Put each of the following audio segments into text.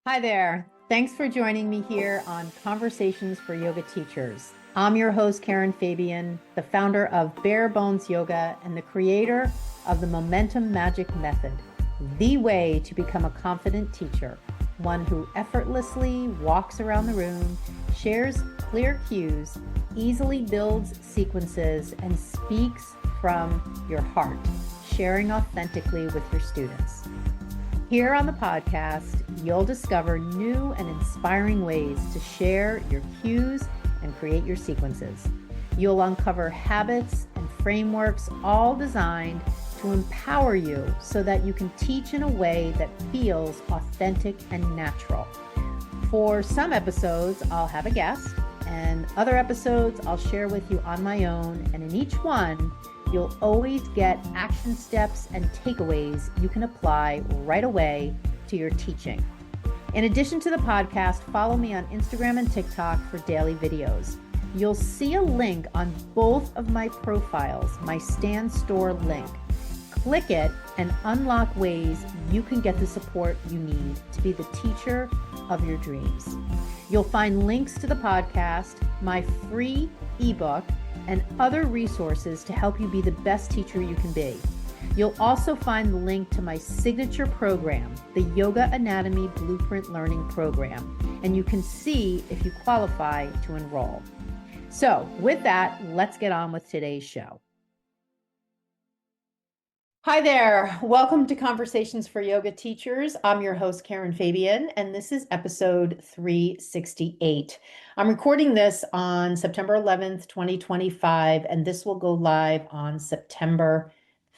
Hi there. Thanks for joining me here on Conversations for Yoga Teachers. I'm your host, Karen Fabian, the founder of Bare Bones Yoga and the creator of the Momentum Magic Method, the way to become a confident teacher, one who effortlessly walks around the room, shares clear cues, easily builds sequences, and speaks from your heart, sharing authentically with your students. Here on the podcast, you'll discover new and inspiring ways to share your cues and create your sequences. You'll uncover habits and frameworks all designed to empower you so that you can teach in a way that feels authentic and natural. For some episodes, I'll have a guest, and other episodes I'll share with you on my own, and in each one, you'll always get action steps and takeaways you can apply right away to your teaching. In addition to the podcast, follow me on Instagram and TikTok for daily videos. You'll see a link on both of my profiles, my Stan Store link. Click it and unlock ways you can get the support you need to be the teacher of your dreams. You'll find links to the podcast, my free ebook, and other resources to help you be the best teacher you can be. You'll also find the link to my signature program, the Yoga Anatomy Blueprint Learning Program, and you can see if you qualify to enroll. So with that, let's get on with today's show. Hi there. Welcome to Conversations for Yoga Teachers. I'm your host, Karen Fabian, and this is episode 368. I'm recording this on September 11th, 2025, and this will go live on September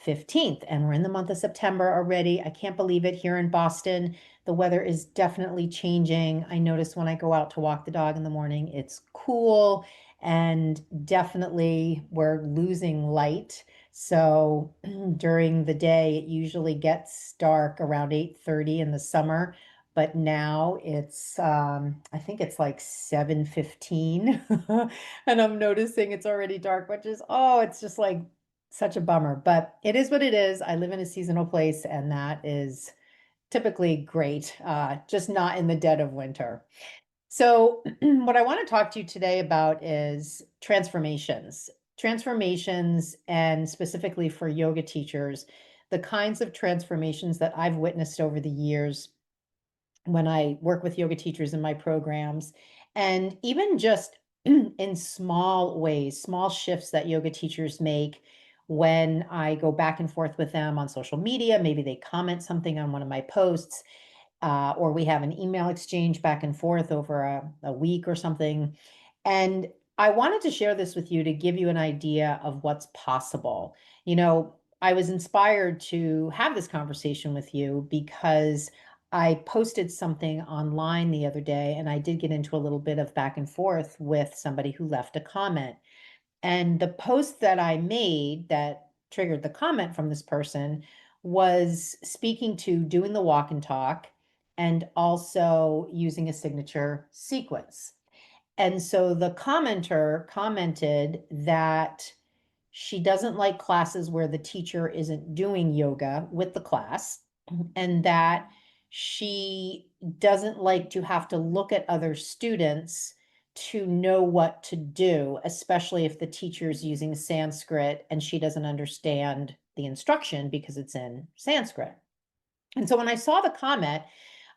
15th. And we're in the month of September already. I can't believe it here in Boston. The weather is definitely changing. I notice when I go out to walk the dog in the morning, it's cool, and definitely we're losing light. So during the day, it usually gets dark around 8:30 in the summer, but now it's, I think it's like 7:15 and I'm noticing it's already dark, which is, it's just like such a bummer, but it is what it is. I live in a seasonal place and that is typically great, just not in the dead of winter. So what I want to talk to you today about is transformations. Transformations, and specifically for yoga teachers, the kinds of transformations that I've witnessed over the years when I work with yoga teachers in my programs, and even just in small ways, small shifts that yoga teachers make when I go back and forth with them on social media. Maybe they comment something on one of my posts, or we have an email exchange back and forth over a week or something. And I wanted to share this with you to give you an idea of what's possible. I was inspired to have this conversation with you because I posted something online the other day and I did get into a little bit of back and forth with somebody who left a comment. And the post that I made that triggered the comment from this person was speaking to doing the walk and talk and also using a signature sequence. And so the commenter commented that she doesn't like classes where the teacher isn't doing yoga with the class, and that she doesn't like to have to look at other students to know what to do, especially if the teacher's using Sanskrit and she doesn't understand the instruction because it's in Sanskrit. And so when I saw the comment,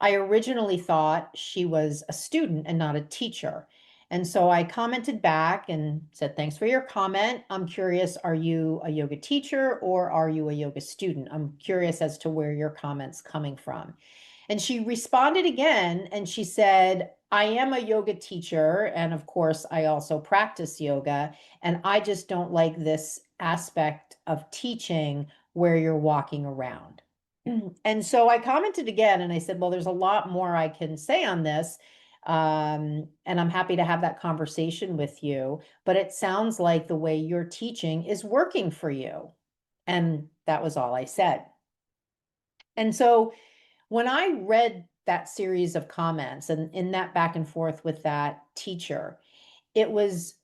I originally thought she was a student and not a teacher. And so I commented back and said, thanks for your comment. I'm curious, are you a yoga teacher or are you a yoga student? I'm curious as to where your comment's coming from. And she responded again and she said, I am a yoga teacher. And of course, I also practice yoga. And I just don't like this aspect of teaching where you're walking around. And so I commented again and I said, well, there's a lot more I can say on this. And I'm happy to have that conversation with you, but it sounds like the way you're teaching is working for you. And that was all I said. And so when I read that series of comments and in that back and forth with that teacher, it was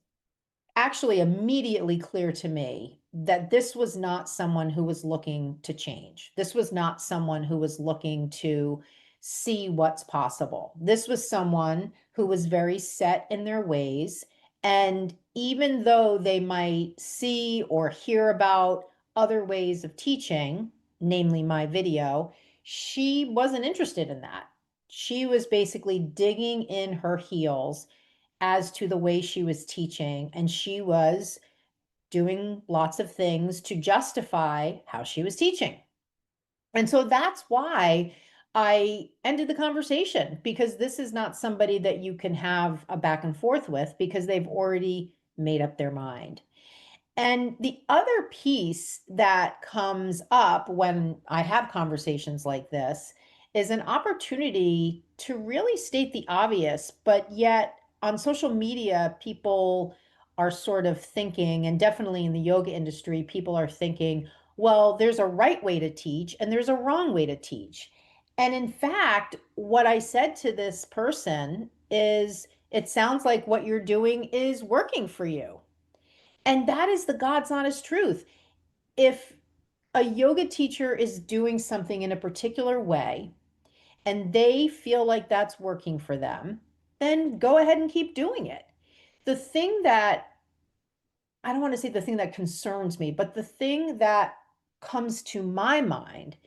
actually immediately clear to me that this was not someone who was looking to change. This was not someone who was looking to see what's possible. This was someone who was very set in their ways. And even though they might see or hear about other ways of teaching, namely my video, she wasn't interested in that. She was basically digging in her heels as to the way she was teaching, and she was doing lots of things to justify how she was teaching. And so that's why I ended the conversation, because this is not somebody that you can have a back and forth with because they've already made up their mind. And the other piece that comes up when I have conversations like this is an opportunity to really state the obvious, but yet on social media, people are sort of thinking, and definitely in the yoga industry, people are thinking, well, there's a right way to teach and there's a wrong way to teach. And in fact, what I said to this person is, it sounds like what you're doing is working for you. And that is the God's honest truth. If a yoga teacher is doing something in a particular way and they feel like that's working for them, then go ahead and keep doing it. The thing that, I don't want to say the thing that concerns me, but the thing that comes to my mind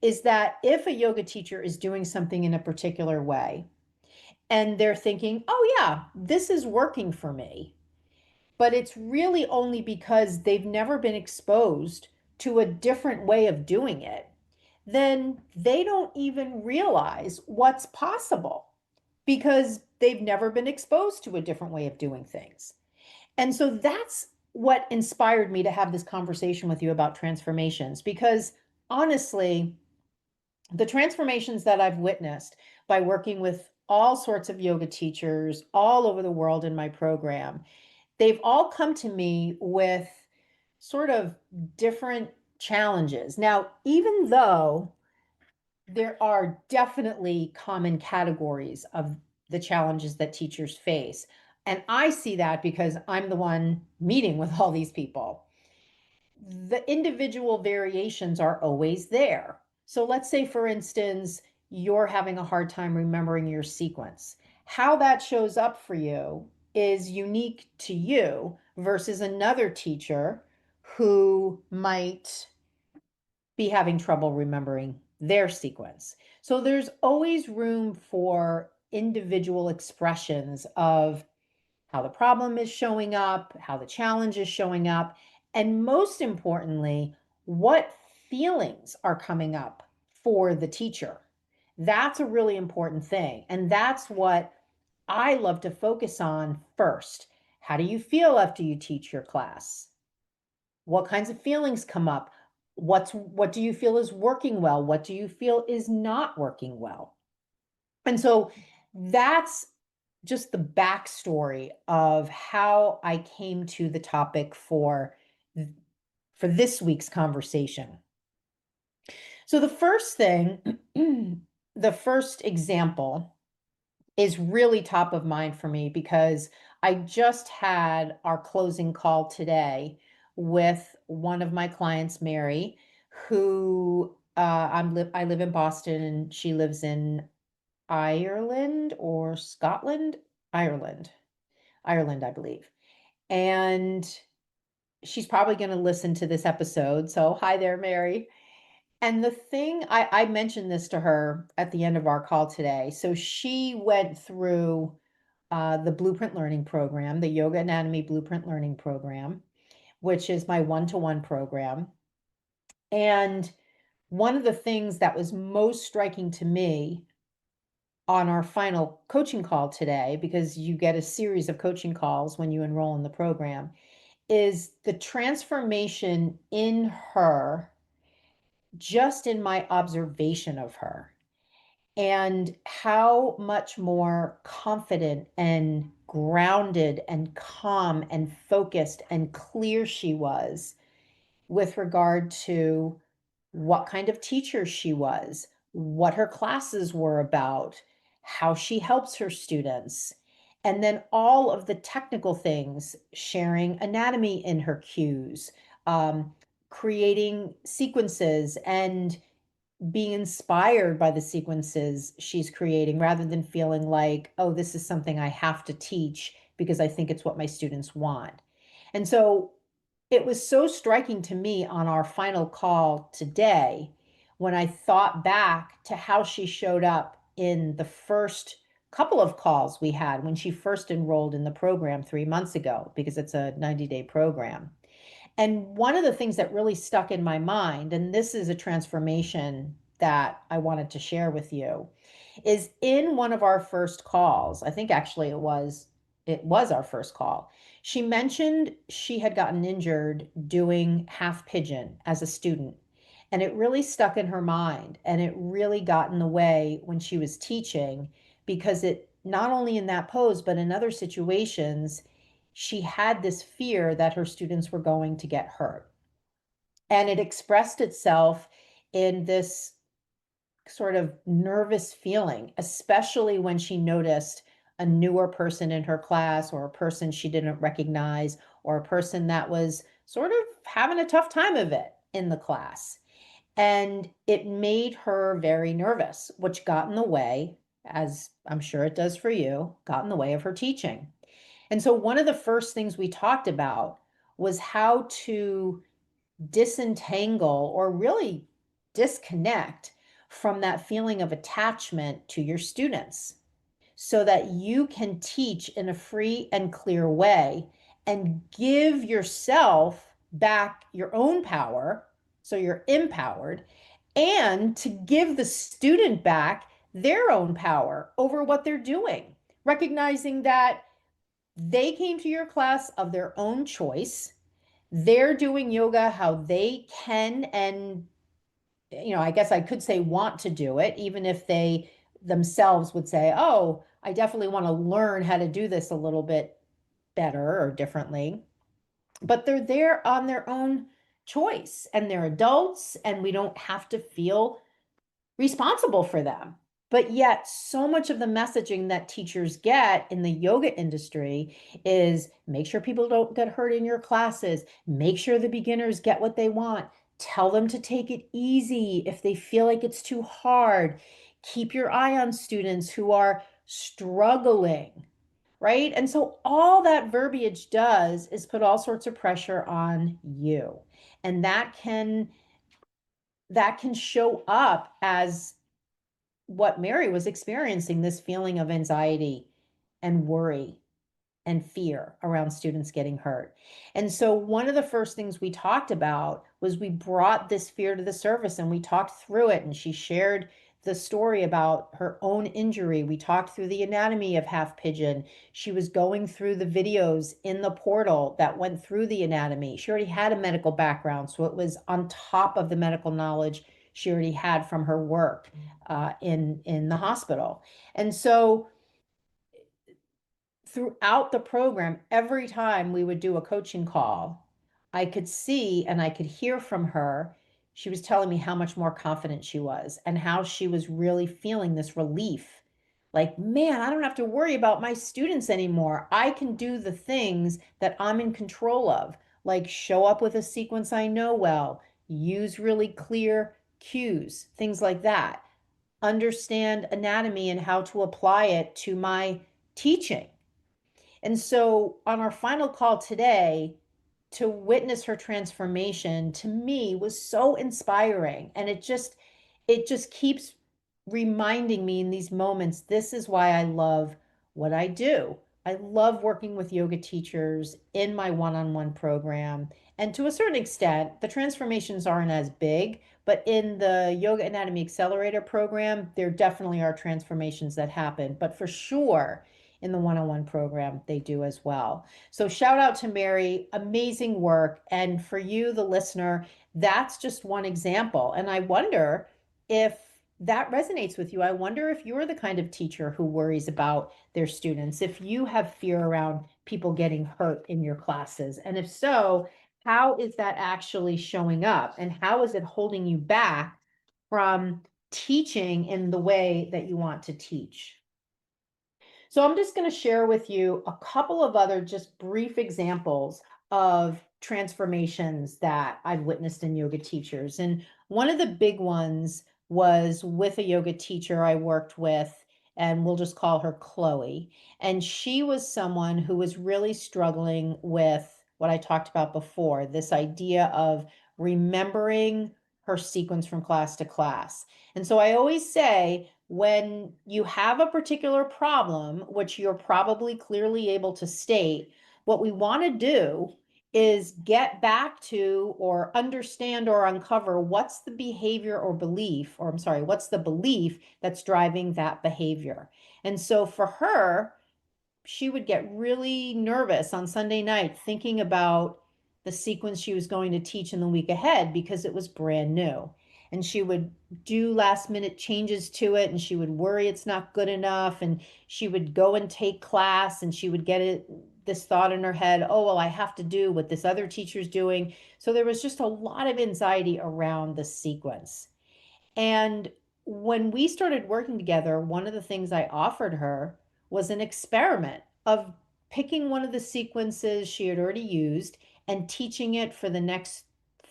is that if a yoga teacher is doing something in a particular way and they're thinking, oh, yeah, this is working for me, but it's really only because they've never been exposed to a different way of doing it, then they don't even realize what's possible because they've never been exposed to a different way of doing things. And so that's what inspired me to have this conversation with you about transformations, because honestly, the transformations that I've witnessed by working with all sorts of yoga teachers all over the world in my program, they've all come to me with sort of different challenges. Now, even though there are definitely common categories of the challenges that teachers face, and I see that because I'm the one meeting with all these people, the individual variations are always there. So let's say, for instance, you're having a hard time remembering your sequence. How that shows up for you is unique to you versus another teacher who might be having trouble remembering their sequence. So there's always room for individual expressions of how the problem is showing up, how the challenge is showing up, and most importantly, what feelings are coming up for the teacher. That's a really important thing. And that's what I love to focus on first. How do you feel after you teach your class? What kinds of feelings come up? What do you feel is working well? What do you feel is not working well? And so that's just the backstory of how I came to the topic for this week's conversation. So the first thing, the first example is really top of mind for me because I just had our closing call today with one of my clients, Mary, who I live in Boston and she lives in Ireland or Scotland, Ireland, Ireland, I believe. And she's probably going to listen to this episode. So, hi there, Mary. And the thing, I mentioned this to her at the end of our call today. So, she went through the Blueprint Learning Program, the Yoga Anatomy Blueprint Learning Program, which is my one-to-one program. And one of the things that was most striking to me on our final coaching call today, because you get a series of coaching calls when you enroll in the program, is the transformation in her, just in my observation of her, and how much more confident and grounded and calm and focused and clear she was with regard to what kind of teacher she was, what her classes were about, how she helps her students, and then all of the technical things, sharing anatomy in her cues, creating sequences and being inspired by the sequences she's creating rather than feeling like, oh, this is something I have to teach because I think it's what my students want. And so it was so striking to me on our final call today when I thought back to how she showed up in the first couple of calls we had when she first enrolled in the program 3 months ago, because it's a 90-day program. And one of the things that really stuck in my mind, and this is a transformation that I wanted to share with you, is in one of our first calls, I think actually it was our first call. She mentioned she had gotten injured doing half pigeon as a student. And it really stuck in her mind, and it really got in the way when she was teaching, because it not only in that pose, but in other situations, she had this fear that her students were going to get hurt. And it expressed itself in this sort of nervous feeling, especially when she noticed a newer person in her class, or a person she didn't recognize, or a person that was sort of having a tough time of it in the class. And it made her very nervous, which got in the way, as I'm sure it does for you, got in the way of her teaching. And so one of the first things we talked about was how to disentangle, or really disconnect, from that feeling of attachment to your students so that you can teach in a free and clear way and give yourself back your own power so you're empowered, and to give the student back their own power over what they're doing, recognizing that they came to your class of their own choice. They're doing yoga how they can, and I guess I could say want to do it, even if they themselves would say, oh, I definitely want to learn how to do this a little bit better or differently. But they're there on their own choice, and they're adults, and we don't have to feel responsible for them. But yet, so much of the messaging that teachers get in the yoga industry is make sure people don't get hurt in your classes, make sure the beginners get what they want, tell them to take it easy if they feel like it's too hard, keep your eye on students who are struggling, right? And so all that verbiage does is put all sorts of pressure on you. And that can show up as what Mary was experiencing, this feeling of anxiety and worry and fear around students getting hurt. And so one of the first things we talked about was we brought this fear to the surface and we talked through it. And she shared the story about her own injury. We talked through the anatomy of half pigeon. She was going through the videos in the portal that went through the anatomy. She already had a medical background, so it was on top of the medical knowledge she already had from her work in the hospital. And so throughout the program, every time we would do a coaching call, I could see and I could hear from her. She was telling me how much more confident she was and how she was really feeling this relief. Like, man, I don't have to worry about my students anymore. I can do the things that I'm in control of, like show up with a sequence I know well, use really clear cues, things like that, understand anatomy and how to apply it to my teaching. And so on our final call today, to witness her transformation to me was so inspiring. And it just keeps reminding me in these moments, this is why I love what I do. I love working with yoga teachers in my one-on-one program. And to a certain extent, the transformations aren't as big, but in the Yoga Anatomy Accelerator program, there definitely are transformations that happen. But for sure, in the one-on-one program, they do as well. So shout out to Mary, amazing work. And for you, the listener, that's just one example. And I wonder if that resonates with you. I wonder if you're the kind of teacher who worries about their students, if you have fear around people getting hurt in your classes. And if so, how is that actually showing up? And how is it holding you back from teaching in the way that you want to teach? So I'm just going to share with you a couple of other just brief examples of transformations that I've witnessed in yoga teachers. And one of the big ones was with a yoga teacher I worked with, and we'll just call her Chloe. And she was someone who was really struggling with what I talked about before, this idea of remembering her sequence from class to class. And so I always say, when you have a particular problem, which you're probably clearly able to state, what we want to do is get back to or understand or uncover what's the behavior or belief, or I'm sorry, what's the belief that's driving that behavior. And so for her, she would get really nervous on Sunday night thinking about the sequence she was going to teach in the week ahead because it was brand new. And she would do last minute changes to it, and she would worry it's not good enough. And she would go and take class, and she would get this thought in her head, oh, well, I have to do what this other teacher's doing. So there was just a lot of anxiety around the sequence. And when we started working together, one of the things I offered her was an experiment of picking one of the sequences she had already used and teaching it for the next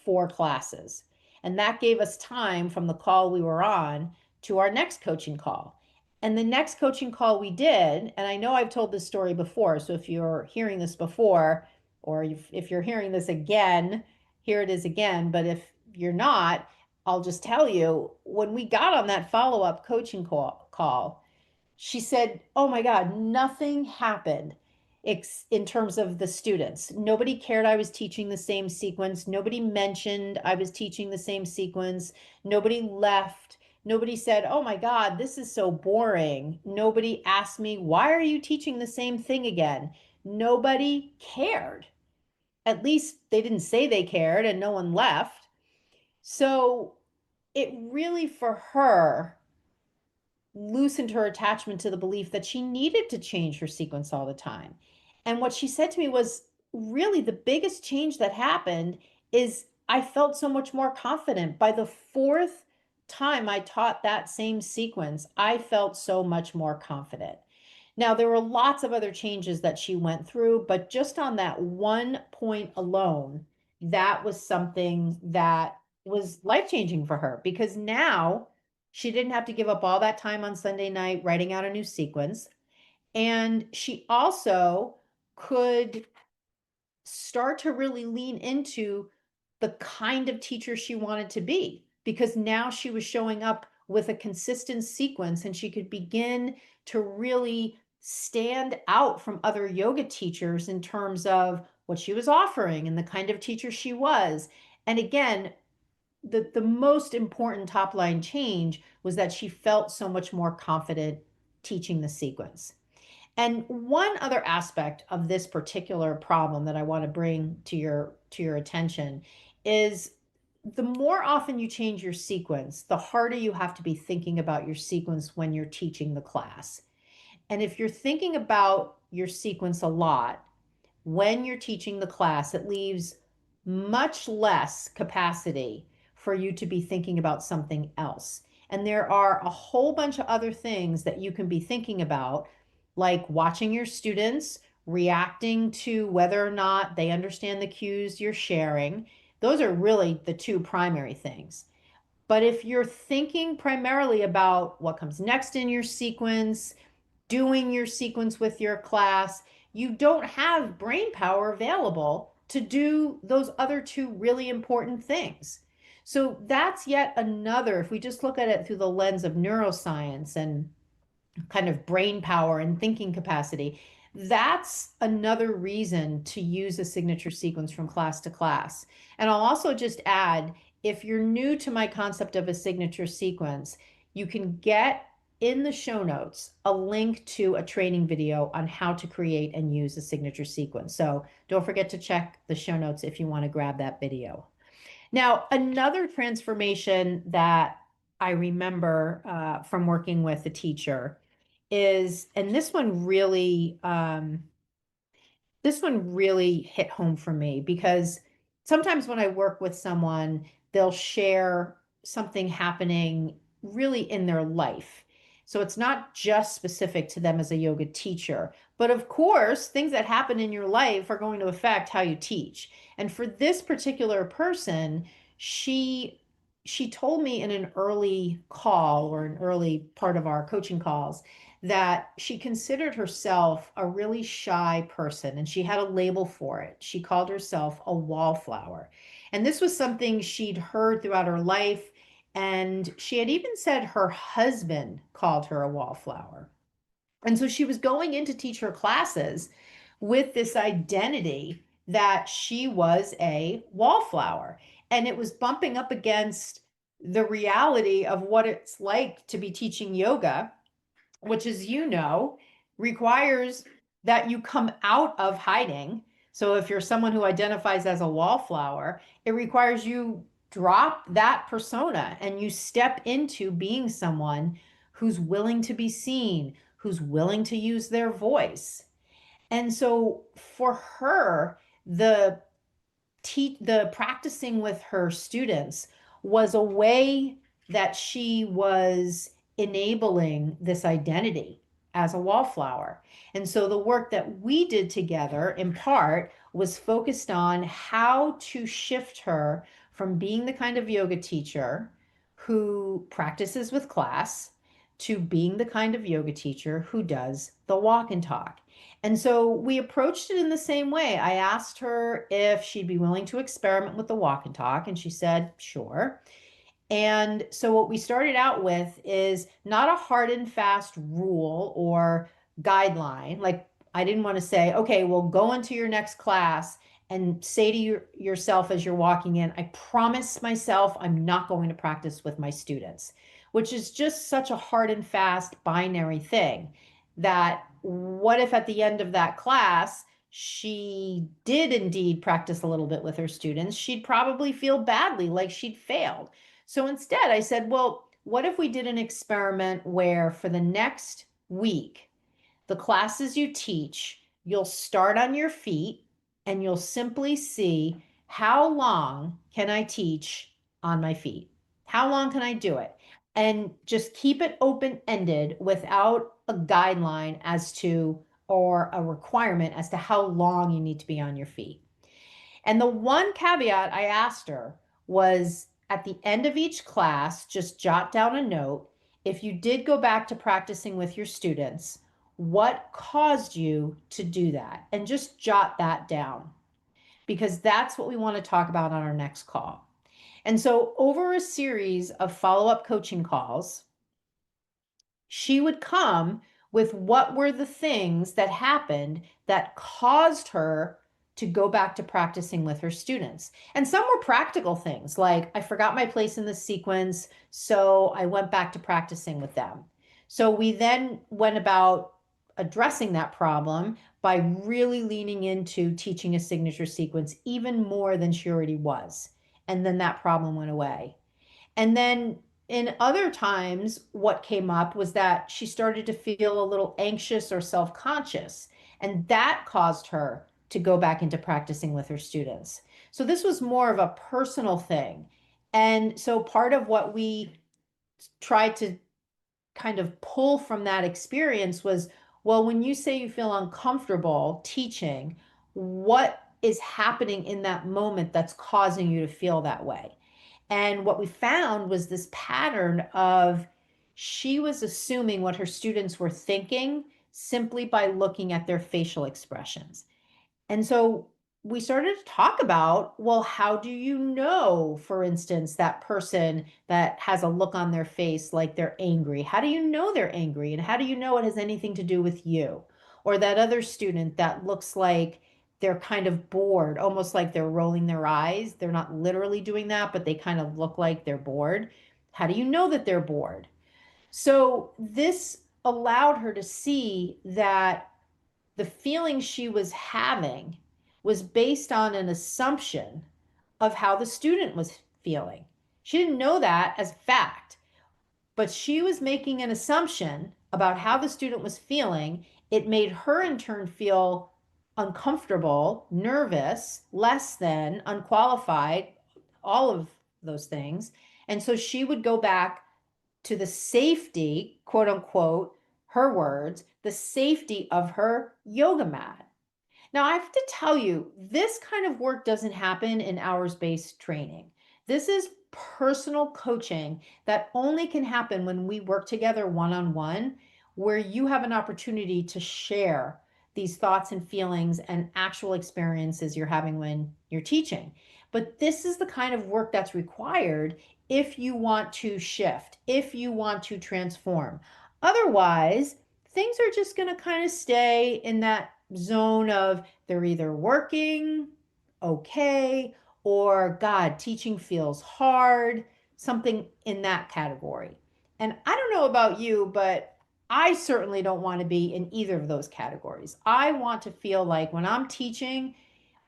4 classes. And that gave us time from the call we were on to our next coaching call. And the next coaching call we did, and I know I've told this story before, so if you're hearing this before, or if you're hearing this again, here it is again. But if you're not, I'll just tell you, when we got on that follow-up coaching call, she said, oh my God, nothing happened in terms of the students. Nobody cared I was teaching the same sequence. Nobody mentioned I was teaching the same sequence. Nobody left. Nobody said, oh my God, this is so boring. Nobody asked me, why are you teaching the same thing again? Nobody cared. At least they didn't say they cared, and no one left. So it really, for her, loosened her attachment to the belief that she needed to change her sequence all the time. And what she said to me was, really the biggest change that happened is I felt so much more confident. By the 4th time I taught that same sequence, I felt so much more confident. Now, there were lots of other changes that she went through, but just on that one point alone, that was something that was life-changing for her, because now she didn't have to give up all that time on Sunday night writing out a new sequence. And she also could start to really lean into the kind of teacher she wanted to be, because now she was showing up with a consistent sequence, and she could begin to really stand out from other yoga teachers in terms of what she was offering and the kind of teacher she was. And again, the most important top line change was that she felt so much more confident teaching the sequence. And one other aspect of this particular problem that I want to bring to your attention is, the more often you change your sequence, the harder you have to be thinking about your sequence when you're teaching the class. And if you're thinking about your sequence a lot when you're teaching the class, it leaves much less capacity for you to be thinking about something else. And there are a whole bunch of other things that you can be thinking about, like watching your students, reacting to whether or not they understand the cues you're sharing. Those are really the 2 primary things. But if you're thinking primarily about what comes next in your sequence, doing your sequence with your class, you don't have brain power available to do those other 2 really important things. So that's yet another, if we just look at it through the lens of neuroscience and kind of brain power and thinking capacity, that's another reason to use a signature sequence from class to class. And I'll also just add, if you're new to my concept of a signature sequence, you can get in the show notes a link to a training video on how to create and use a signature sequence. So don't forget to check the show notes if you want to grab that video. Now, another transformation that I remember from working with a teacher is, and this one really hit home for me, because sometimes when I work with someone, they'll share something happening really in their life. So it's not just specific to them as a yoga teacher, but of course, things that happen in your life are going to affect how you teach. And for this particular person, she she told me in an early call or an early part of our coaching calls that she considered herself a really shy person and she had a label for it. She called herself a wallflower. And this was something she'd heard throughout her life. And she had even said her husband called her a wallflower. And so she was going in to teach her classes with this identity that she was a wallflower. And it was bumping up against the reality of what it's like to be teaching yoga, which, as you know, requires that you come out of hiding. So if you're someone who identifies as a wallflower, it requires you drop that persona and you step into being someone who's willing to be seen, who's willing to use their voice. And so for her, the practicing with her students was a way that she was enabling this identity as a wallflower. And so the work that we did together in part was focused on how to shift her from being the kind of yoga teacher who practices with class to being the kind of yoga teacher who does the walk and talk. And so we approached it in the same way. I asked her if she'd be willing to experiment with the walk and talk, and she said, sure. And so what we started out with is not a hard and fast rule or guideline. Like I didn't want to say, okay, well, go into your next class and say to yourself as you're walking in, I promise myself I'm not going to practice with my students, which is just such a hard and fast binary thing that what if at the end of that class, she did indeed practice a little bit with her students, she'd probably feel badly, like she'd failed. So instead, I said, well, what if we did an experiment where for the next week, the classes you teach, you'll start on your feet and you'll simply see how long can I teach on my feet? How long can I do it? And just keep it open-ended without a guideline as to, or a requirement as to how long you need to be on your feet. And the one caveat I asked her was at the end of each class, just jot down a note. If you did go back to practicing with your students, what caused you to do that? And just jot that down because that's what we want to talk about on our next call. And so, over a series of follow up coaching calls, she would come with what were the things that happened that caused her to go back to practicing with her students. And some were practical things like, I forgot my place in the sequence, so I went back to practicing with them. So we then went about addressing that problem by really leaning into teaching a signature sequence even more than she already was. And then that problem went away. And then in other times, what came up was that she started to feel a little anxious or self conscious. And that caused her to go back into practicing with her students. So this was more of a personal thing. And so part of what we tried to kind of pull from that experience was, well, when you say you feel uncomfortable teaching, what is happening in that moment that's causing you to feel that way? And what we found was this pattern of she was assuming what her students were thinking simply by looking at their facial expressions. And so we started to talk about, well, how do you know, for instance, that person that has a look on their face like they're angry? How do you know they're angry? And how do you know it has anything to do with you? Or that other student that looks like they're kind of bored, almost like they're rolling their eyes. They're not literally doing that, but they kind of look like they're bored. How do you know that they're bored? So this allowed her to see that the feeling she was having was based on an assumption of how the student was feeling. She didn't know that as fact, but she was making an assumption about how the student was feeling. It made her in turn feel uncomfortable, nervous, less than, unqualified, all of those things. And so she would go back to the safety, quote unquote, her words, the safety of her yoga mat. Now, I have to tell you, this kind of work doesn't happen in hours-based training. This is personal coaching that only can happen when we work together one-on-one, where you have an opportunity to share these thoughts and feelings and actual experiences you're having when you're teaching. But this is the kind of work that's required if you want to shift, if you want to transform. Otherwise, things are just going to kind of stay in that zone of they're either working okay, or God, teaching feels hard, something in that category. And I don't know about you, but I certainly don't want to be in either of those categories. I want to feel like when I'm teaching,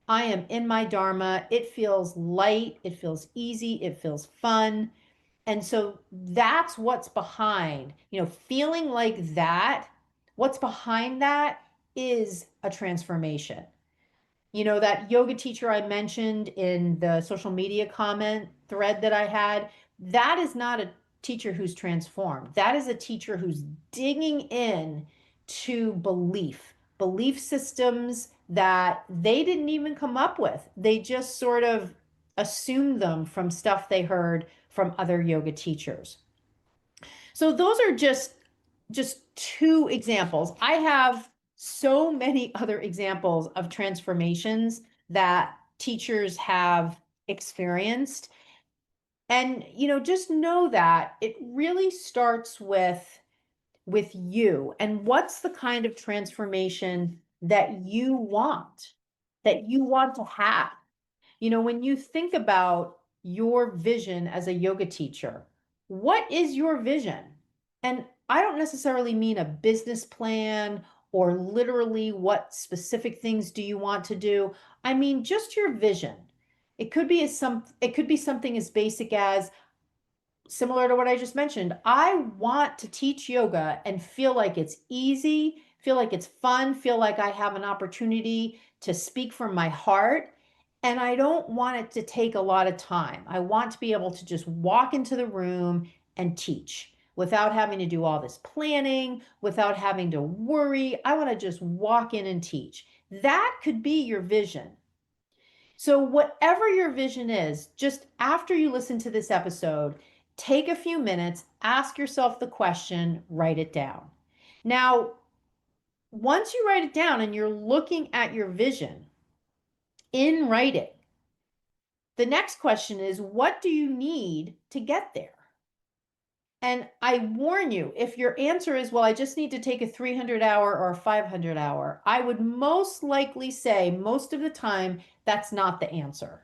I am in my Dharma. It feels light, it feels easy, it feels fun. And so that's what's behind, feeling like that. What's behind that is a transformation. That yoga teacher I mentioned in the social media comment thread that I had, that is not a teacher who's transformed. That is a teacher who's digging in to belief systems that they didn't even come up with. They just sort of assumed them from stuff they heard from other yoga teachers. So those are just two examples. I have so many other examples of transformations that teachers have experienced. And just know that it really starts with you and what's the kind of transformation that you want to have. When you think about your vision as a yoga teacher, what is your vision? And I don't necessarily mean a business plan or literally what specific things do you want to do. I mean just your vision. It could be something as basic as, similar to what I just mentioned, I want to teach yoga and feel like it's easy, feel like it's fun, feel like I have an opportunity to speak from my heart. And I don't want it to take a lot of time. I want to be able to just walk into the room and teach without having to do all this planning, without having to worry. I want to just walk in and teach. That could be your vision. So, whatever your vision is, just after you listen to this episode, take a few minutes, ask yourself the question, write it down. Now, once you write it down and you're looking at your vision in writing, the next question is, what do you need to get there? And I warn you, if your answer is, well, I just need to take a 300-hour or a 500-hour, I would most likely say most of the time that's not the answer.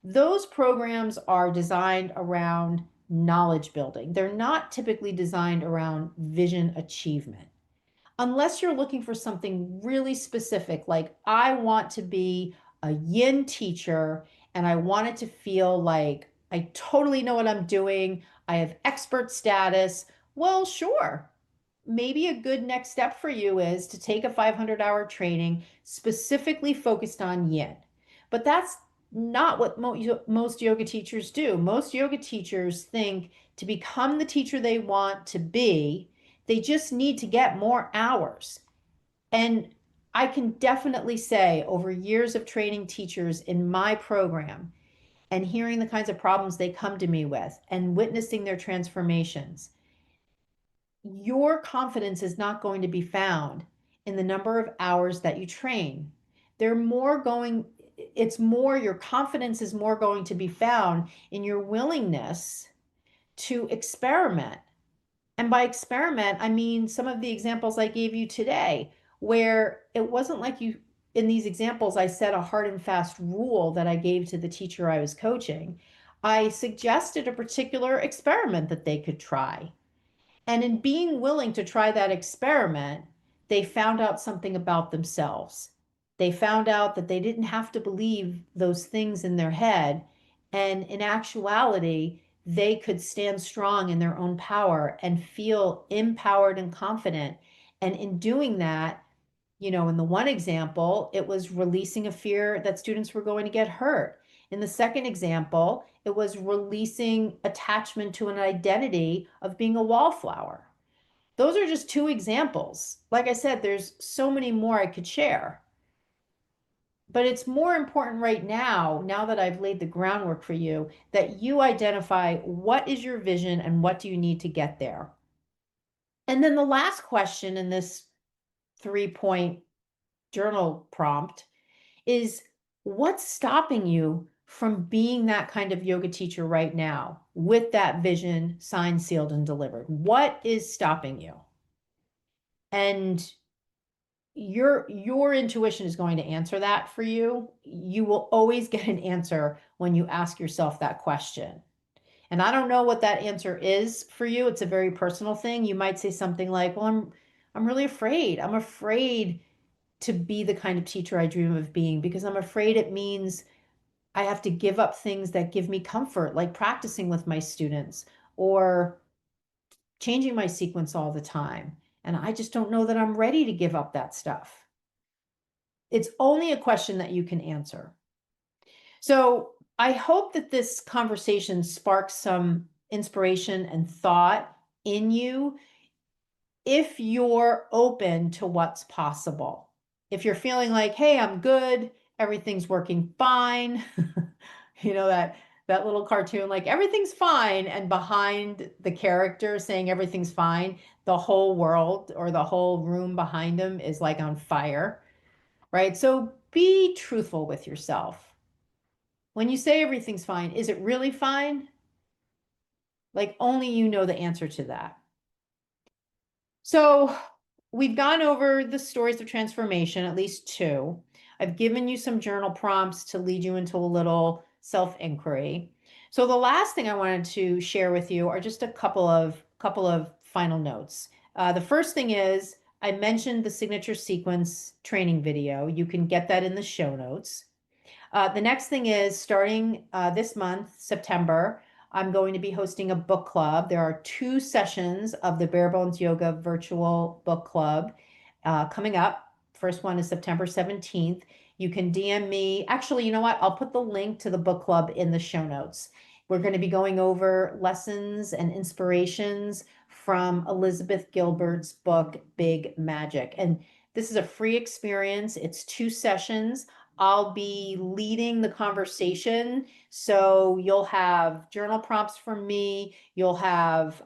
Those programs are designed around knowledge building. They're not typically designed around vision achievement. Unless you're looking for something really specific, like I want to be a yin teacher and I want it to feel like I totally know what I'm doing, I have expert status. Well, sure. Maybe a good next step for you is to take a 500-hour training specifically focused on yin. But that's not what most yoga teachers do. Most yoga teachers think to become the teacher they want to be, they just need to get more hours. And I can definitely say, over years of training teachers in my program and hearing the kinds of problems they come to me with and witnessing their transformations, your confidence is not going to be found in the number of hours that you train. Your confidence is more going to be found in your willingness to experiment. And by experiment, I mean some of the examples I gave you today, where it wasn't like in these examples, I set a hard and fast rule that I gave to the teacher I was coaching. I suggested a particular experiment that they could try. And in being willing to try that experiment, they found out something about themselves. They found out that they didn't have to believe those things in their head. And in actuality, they could stand strong in their own power and feel empowered and confident. And in doing that, in the one example, it was releasing a fear that students were going to get hurt. In the second example, it was releasing attachment to an identity of being a wallflower. Those are just two examples. Like I said, there's so many more I could share. But it's more important right now that I've laid the groundwork for you, that you identify what is your vision and what do you need to get there. And then the last question in this 3-point journal prompt is, what's stopping you from being that kind of yoga teacher right now with that vision signed, sealed, and delivered? What is stopping you? And your intuition is going to answer that for you. You will always get an answer when you ask yourself that question. And I don't know what that answer is for you. It's a very personal thing. You might say something like, "Well, I'm really afraid. I'm afraid to be the kind of teacher I dream of being because I'm afraid it means I have to give up things that give me comfort, like practicing with my students or changing my sequence all the time. And I just don't know that I'm ready to give up that stuff." It's only a question that you can answer. So I hope that this conversation sparks some inspiration and thought in you if you're open to what's possible. If you're feeling like, hey, I'm good, everything's working fine, that little cartoon, like everything's fine, and behind the character saying everything's fine, the whole world or the whole room behind him is like on fire, right? So be truthful with yourself. When you say everything's fine, is it really fine? Like only you know the answer to that. So we've gone over the stories of transformation, at least two. I've given you some journal prompts to lead you into a little self-inquiry. So the last thing I wanted to share with you are just a couple of final notes. The first thing is I mentioned the signature sequence training video. You can get that in the show notes. The next thing is starting this month, September, I'm going to be hosting a book club. There are 2 sessions of the Bare Bones Yoga virtual book club coming up. First one is September 17th. You can DM me. Actually, you know what? I'll put the link to the book club in the show notes. We're going to be going over lessons and inspirations from Elizabeth Gilbert's book, Big Magic. And this is a free experience. It's 2 sessions. I'll be leading the conversation. So you'll have journal prompts from me. You'll have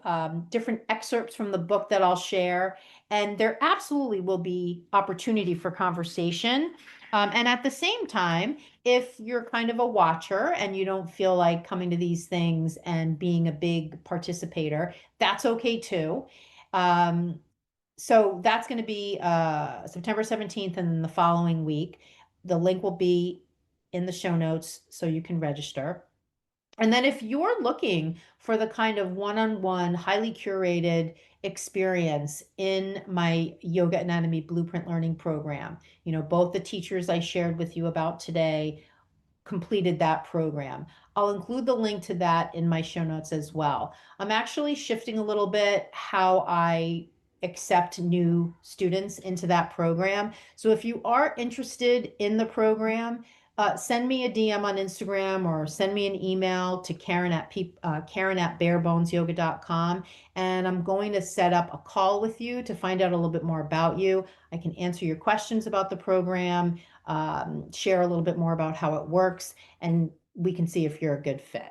different excerpts from the book that I'll share. And there absolutely will be opportunity for conversation. And at the same time, if you're kind of a watcher and you don't feel like coming to these things and being a big participator, that's okay too. So that's going to be September 17th and then the following week. The link will be in the show notes so you can register. And then if you're looking for the kind of one-on-one, highly curated experience in my Yoga Anatomy Blueprint Learning Program, both the teachers I shared with you about today completed that program. I'll include the link to that in my show notes as well. I'm actually shifting a little bit how I accept new students into that program. So if you are interested in the program, send me a DM on Instagram or send me an email to Karen at barebonesyoga.com. And I'm going to set up a call with you to find out a little bit more about you. I can answer your questions about the program, share a little bit more about how it works, and we can see if you're a good fit.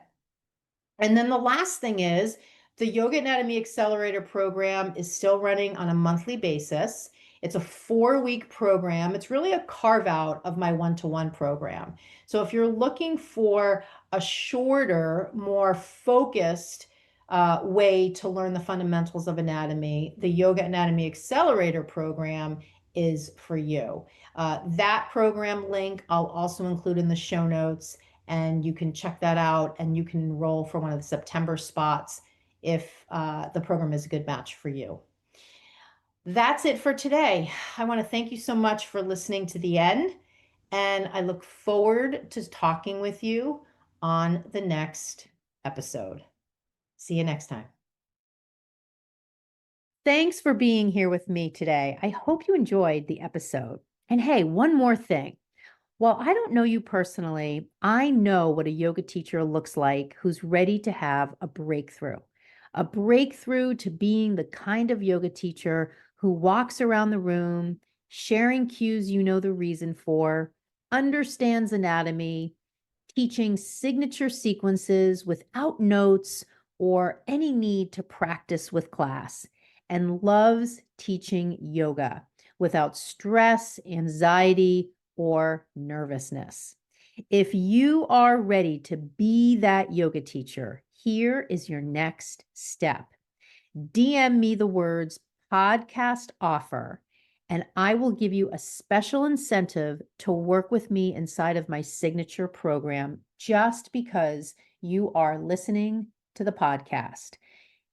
And then the last thing is the Yoga Anatomy Accelerator program is still running on a monthly basis. It's a 4-week program. It's really a carve out of my one-to-one program. So if you're looking for a shorter, more focused way to learn the fundamentals of anatomy, the Yoga Anatomy Accelerator program is for you. That program link I'll also include in the show notes, and you can check that out and you can enroll for one of the September spots if the program is a good match for you. That's it for today. I want to thank you so much for listening to the end, and I look forward to talking with you on the next episode. See you next time. Thanks for being here with me today. I hope you enjoyed the episode. And hey, one more thing. While I don't know you personally, I know what a yoga teacher looks like who's ready to have a breakthrough to being the kind of yoga teacher who walks around the room, sharing cues you know the reason for, understands anatomy, teaching signature sequences without notes or any need to practice with class, and loves teaching yoga without stress, anxiety, or nervousness. If you are ready to be that yoga teacher, here is your next step. DM me the words podcast offer, and I will give you a special incentive to work with me inside of my signature program just because you are listening to the podcast.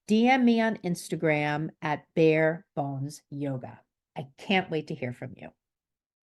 DM me on Instagram at Bare Bones Yoga. I can't wait to hear from you.